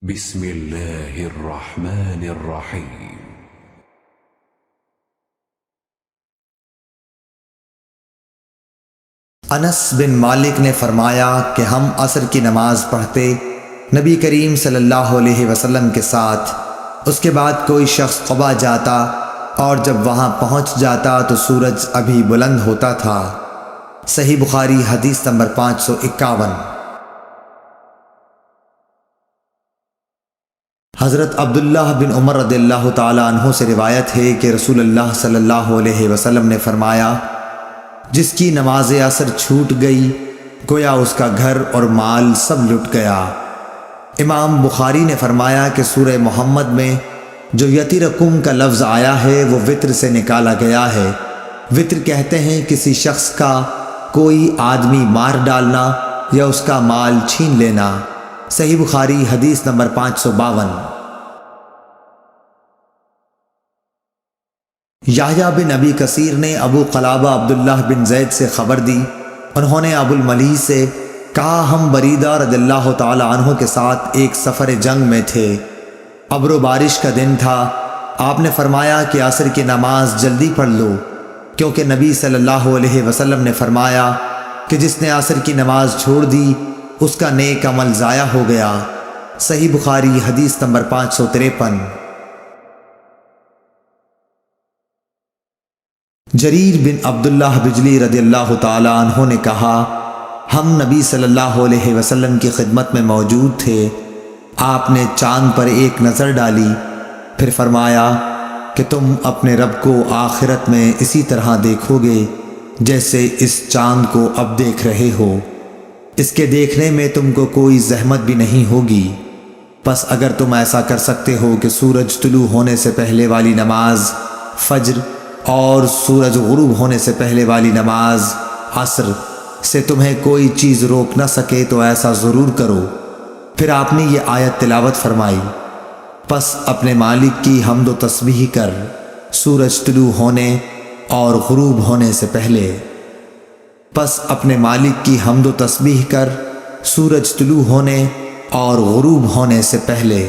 بسم اللہ الرحمن الرحیم۔ انس بن مالک نے فرمایا کہ ہم عصر کی نماز پڑھتے نبی کریم صلی اللہ علیہ وسلم کے ساتھ، اس کے بعد کوئی شخص قباء جاتا اور جب وہاں پہنچ جاتا تو سورج ابھی بلند ہوتا تھا۔ صحیح بخاری حدیث نمبر 551۔ حضرت عبداللہ بن عمر رضی اللہ تعالی عنہ سے روایت ہے کہ رسول اللہ صلی اللہ علیہ وسلم نے فرمایا، جس کی نماز عصر چھوٹ گئی گویا اس کا گھر اور مال سب لٹ گیا۔ امام بخاری نے فرمایا کہ سورہ محمد میں جو یتیرکم کا لفظ آیا ہے وہ وطر سے نکالا گیا ہے۔ وطر کہتے ہیں کسی شخص کا کوئی آدمی مار ڈالنا یا اس کا مال چھین لینا۔ صحیح بخاری حدیث نمبر 552۔ یحییٰ بن ابی کثیر نے ابو قلابہ عبداللہ بن زید سے خبر دی، انہوں نے ابو الملیح سے کہا ہم بریدہ رضی اللہ تعالی عنہ کے ساتھ ایک سفر جنگ میں تھے، ابر و بارش کا دن تھا، آپ نے فرمایا کہ عصر کی نماز جلدی پڑھ لو، کیونکہ نبی صلی اللہ علیہ وسلم نے فرمایا کہ جس نے عصر کی نماز چھوڑ دی اس کا نیک عمل ضائع ہو گیا۔ صحیح بخاری حدیث نمبر 553۔ جریر بن عبداللہ بجلی رضی اللہ تعالی عنہ نے کہا ہم نبی صلی اللہ علیہ وسلم کی خدمت میں موجود تھے، آپ نے چاند پر ایک نظر ڈالی، پھر فرمایا کہ تم اپنے رب کو آخرت میں اسی طرح دیکھو گے جیسے اس چاند کو اب دیکھ رہے ہو، اس کے دیکھنے میں تم کو کوئی زحمت بھی نہیں ہوگی، پس اگر تم ایسا کر سکتے ہو کہ سورج طلوع ہونے سے پہلے والی نماز فجر اور سورج غروب ہونے سے پہلے والی نماز عصر سے تمہیں کوئی چیز روک نہ سکے تو ایسا ضرور کرو۔ پھر آپ نے یہ آیت تلاوت فرمائی، پس اپنے مالک کی حمد و تسبیح کر سورج طلوع ہونے اور غروب ہونے سے پہلے، پس اپنے مالک کی حمد و تسبیح کر سورج طلوع ہونے اور غروب ہونے سے پہلے۔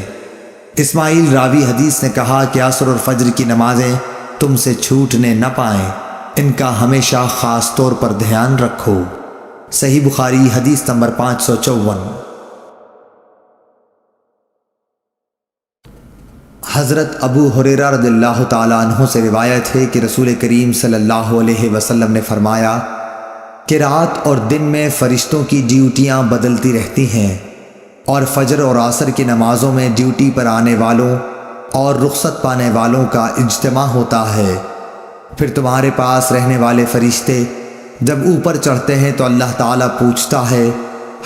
اسماعیل راوی حدیث نے کہا کہ عصر اور فجر کی نمازیں تم سے چھوٹنے نہ پائیں، ان کا ہمیشہ خاص طور پر دھیان رکھو۔ صحیح بخاری حدیث نمبر 554۔ حضرت ابو ہریرہ رضی اللہ تعالی عنہ سے روایت ہے کہ رسول کریم صلی اللہ علیہ وسلم نے فرمایا کہ رات اور دن میں فرشتوں کی ڈیوٹیاں بدلتی رہتی ہیں، اور فجر اور عصر کی نمازوں میں ڈیوٹی پر آنے والوں اور رخصت پانے والوں کا اجتماع ہوتا ہے۔ پھر تمہارے پاس رہنے والے فرشتے جب اوپر چڑھتے ہیں تو اللہ تعالیٰ پوچھتا ہے،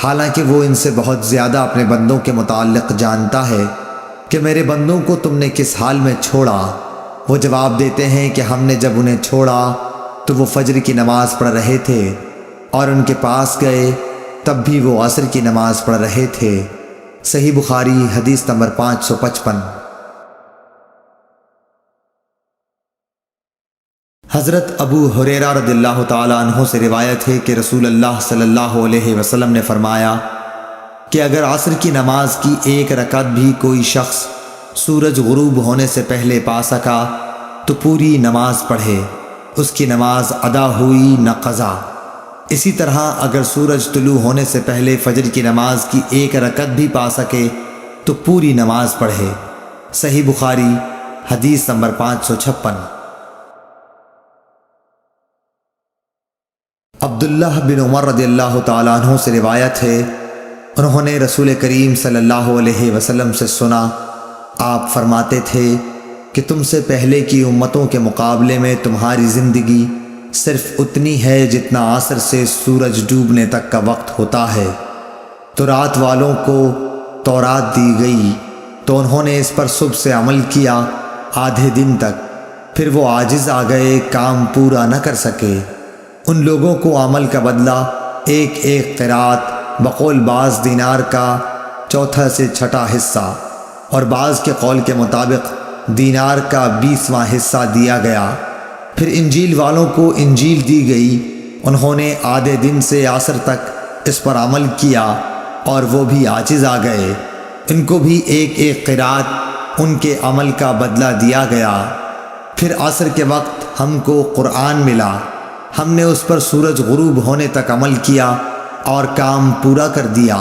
حالانکہ وہ ان سے بہت زیادہ اپنے بندوں کے متعلق جانتا ہے، کہ میرے بندوں کو تم نے کس حال میں چھوڑا؟ وہ جواب دیتے ہیں کہ ہم نے جب انہیں چھوڑا تو وہ فجر کی نماز پڑھ رہے تھے، اور ان کے پاس گئے تب بھی وہ عصر کی نماز پڑھ رہے تھے۔ صحیح بخاری حدیث نمبر 555۔ حضرت ابو ہریرہ رضی اللہ تعالی عنہ سے روایت ہے کہ رسول اللہ صلی اللہ علیہ وسلم نے فرمایا کہ اگر عصر کی نماز کی ایک رکعت بھی کوئی شخص سورج غروب ہونے سے پہلے پا سکا تو پوری نماز پڑھے، اس کی نماز ادا ہوئی نہ قضا۔ اسی طرح اگر سورج طلوع ہونے سے پہلے فجر کی نماز کی ایک رکعت بھی پا سکے تو پوری نماز پڑھے۔ صحیح بخاری حدیث نمبر 556۔ عبداللہ بن عمر رضی اللہ تعالیٰ عنہ سے روایت ہے، انہوں نے رسول کریم صلی اللہ علیہ وسلم سے سنا، آپ فرماتے تھے کہ تم سے پہلے کی امتوں کے مقابلے میں تمہاری زندگی صرف اتنی ہے جتنا عصر سے سورج ڈوبنے تک کا وقت ہوتا ہے، تو رات والوں کو تورات دی گئی تو انہوں نے اس پر صبح سے عمل کیا آدھے دن تک، پھر وہ عاجز آ گئے، کام پورا نہ کر سکے۔ ان لوگوں کو عمل کا بدلہ ایک ایک قرات بقول بعض دینار کا چوتھا سے چھٹا حصہ اور بعض کے قول کے مطابق دینار کا 20واں حصہ دیا گیا۔ پھر انجیل والوں کو انجیل دی گئی، انہوں نے آدھے دن سے عصر تک اس پر عمل کیا اور وہ بھی عاجز آ گئے۔ ان کو بھی ایک ایک قرات ان کے عمل کا بدلہ دیا گیا۔ پھر عصر کے وقت ہم کو قرآن ملا، ہم نے اس پر سورج غروب ہونے تک عمل کیا اور کام پورا کر دیا،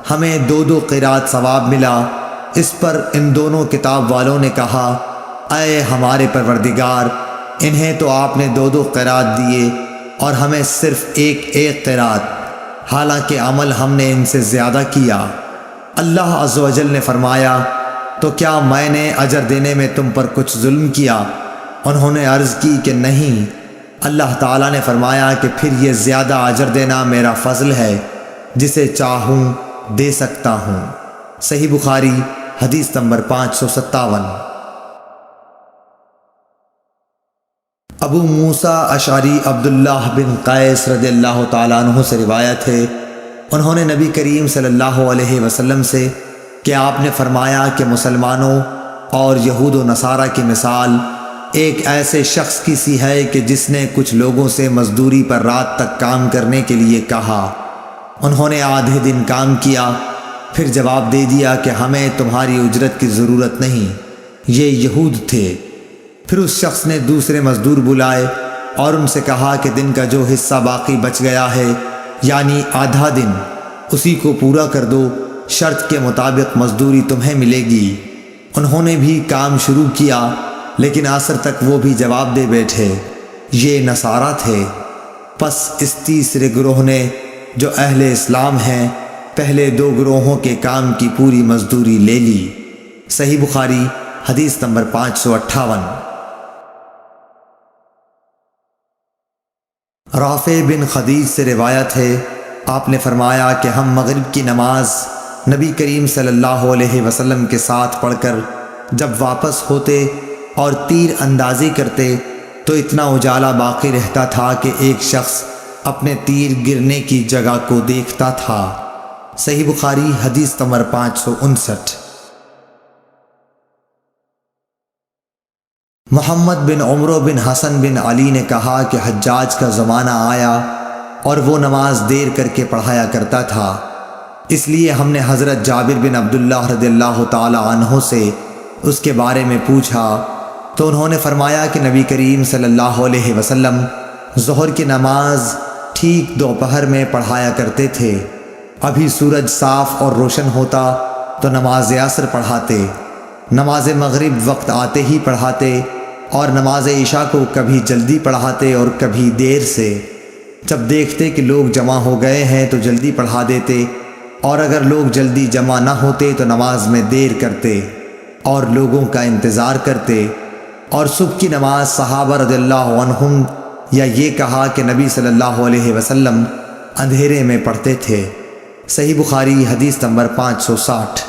ہمیں 2 قرات ثواب ملا۔ اس پر ان دونوں کتاب والوں نے کہا، اے ہمارے پروردگار، انہیں تو آپ نے 2 قرات دیے اور ہمیں صرف ایک قرات، حالانکہ عمل ہم نے ان سے زیادہ کیا۔ اللہ عز و جل نے فرمایا، تو کیا میں نے اجر دینے میں تم پر کچھ ظلم کیا؟ انہوں نے عرض کی کہ نہیں۔ اللہ تعالیٰ نے فرمایا کہ پھر یہ زیادہ اجر دینا میرا فضل ہے، جسے چاہوں دے سکتا ہوں۔ صحیح بخاری حدیث نمبر 557۔ ابو موسیٰ اشعری عبداللہ بن قیس رضی اللہ تعالیٰ عنہ سے روایت ہے، انہوں نے نبی کریم صلی اللہ علیہ وسلم سے کہ آپ نے فرمایا کہ مسلمانوں اور یہود و نصارہ کی مثال ایک ایسے شخص کی سی ہے کہ جس نے کچھ لوگوں سے مزدوری پر رات تک کام کرنے کے لیے کہا، انہوں نے آدھے دن کام کیا، پھر جواب دے دیا کہ ہمیں تمہاری اجرت کی ضرورت نہیں، یہ یہود تھے۔ پھر اس شخص نے دوسرے مزدور بلائے اور ان سے کہا کہ دن کا جو حصہ باقی بچ گیا ہے، یعنی آدھا دن، اسی کو پورا کر دو، شرط کے مطابق مزدوری تمہیں ملے گی۔ انہوں نے بھی کام شروع کیا، لیکن عصر تک وہ بھی جواب دے بیٹھے، یہ نصارہ تھے۔ پس اس تیسرے گروہ نے جو اہل اسلام ہیں پہلے 2 گروہوں کے کام کی پوری مزدوری لے لی۔ صحیح بخاری حدیث نمبر 558۔ رافع بن خدیج سے روایت ہے، آپ نے فرمایا کہ ہم مغرب کی نماز نبی کریم صلی اللہ علیہ وسلم کے ساتھ پڑھ کر جب واپس ہوتے اور تیر اندازی کرتے تو اتنا اجالا باقی رہتا تھا کہ ایک شخص اپنے تیر گرنے کی جگہ کو دیکھتا تھا۔ صحیح بخاری حدیث نمبر 559۔ محمد بن عمرو بن حسن بن علی نے کہا کہ حجاج کا زمانہ آیا اور وہ نماز دیر کر کے پڑھایا کرتا تھا، اس لیے ہم نے حضرت جابر بن عبداللہ رضی اللہ تعالی عنہ سے اس کے بارے میں پوچھا تو انہوں نے فرمایا کہ نبی کریم صلی اللہ علیہ وسلم ظہر کی نماز ٹھیک دوپہر میں پڑھایا کرتے تھے، ابھی سورج صاف اور روشن ہوتا تو نماز عصر پڑھاتے، نماز مغرب وقت آتے ہی پڑھاتے اور نماز عشاء کو کبھی جلدی پڑھاتے اور کبھی دیر سے۔ جب دیکھتے کہ لوگ جمع ہو گئے ہیں تو جلدی پڑھا دیتے، اور اگر لوگ جلدی جمع نہ ہوتے تو نماز میں دیر کرتے اور لوگوں کا انتظار کرتے۔ اور صبح کی نماز صحابہ رضی اللہ عنہم یا یہ کہا کہ نبی صلی اللہ علیہ وسلم اندھیرے میں پڑھتے تھے۔ صحیح بخاری حدیث نمبر 560۔